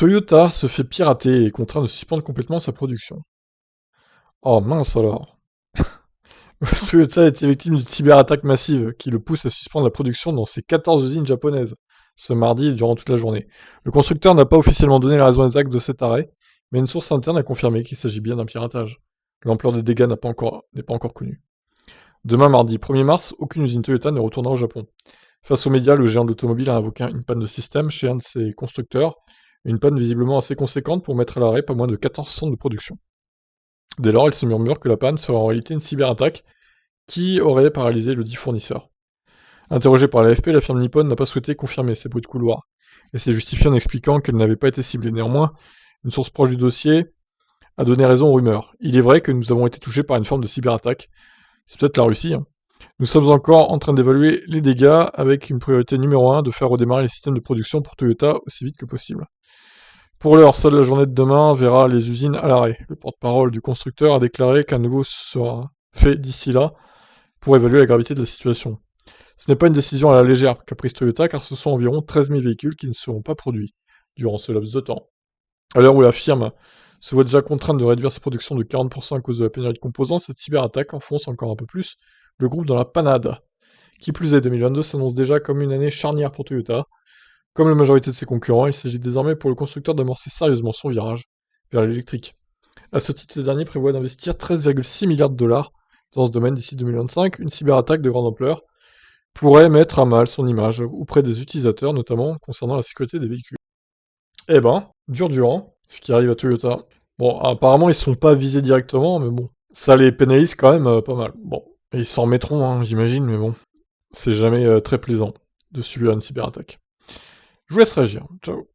Toyota se fait pirater et est contraint de suspendre complètement sa production. Oh mince alors. Toyota a été victime d'une cyberattaque massive qui le pousse à suspendre la production dans ses 14 usines japonaises ce mardi et durant toute la journée. Le constructeur n'a pas officiellement donné la raison exacte de cet arrêt, mais une source interne a confirmé qu'il s'agit bien d'un piratage. L'ampleur des dégâts n'est pas encore connue. Demain, mardi 1er mars, aucune usine Toyota ne retournera au Japon. Face aux médias, le géant de l'automobile a invoqué une panne de système chez un de ses constructeurs, une panne visiblement assez conséquente pour mettre à l'arrêt pas moins de 14 centres de production. Dès lors, il se murmure que la panne serait en réalité une cyberattaque qui aurait paralysé le dit fournisseur. Interrogée par l'AFP, la firme Nippon n'a pas souhaité confirmer ces bruits de couloir, et s'est justifiée en expliquant qu'elle n'avait pas été ciblée. Néanmoins, une source proche du dossier a donné raison aux rumeurs. Il est vrai que nous avons été touchés par une forme de cyberattaque. C'est peut-être la Russie. Nous sommes encore en train d'évaluer les dégâts avec une priorité numéro 1 de faire redémarrer les systèmes de production pour Toyota aussi vite que possible. Pour l'heure, seule la journée de demain verra les usines à l'arrêt. Le porte-parole du constructeur a déclaré qu'un nouveau sera fait d'ici là pour évaluer la gravité de la situation. Ce n'est pas une décision à la légère qu'a prise Toyota car ce sont environ 13 000 véhicules qui ne seront pas produits durant ce laps de temps. À l'heure où la firme se voit déjà contrainte de réduire sa production de 40% à cause de la pénurie de composants, cette cyberattaque enfonce encore un peu plus le groupe dans la panade. Qui plus est, 2022 s'annonce déjà comme une année charnière pour Toyota. Comme la majorité de ses concurrents, il s'agit désormais pour le constructeur d'amorcer sérieusement son virage vers l'électrique. À ce titre, ces derniers prévoient d'investir 13,6 milliards de dollars dans ce domaine d'ici 2025. Une cyberattaque de grande ampleur pourrait mettre à mal son image auprès des utilisateurs, notamment concernant la sécurité des véhicules. Eh ben, dur durant, ce qui arrive à Toyota. Bon, apparemment ils sont pas visés directement, mais bon, ça les pénalise quand même pas mal. Bon, et ils s'en remettront, hein, j'imagine, mais bon, c'est jamais très plaisant de subir une cyberattaque. Je vous laisse réagir. Ciao.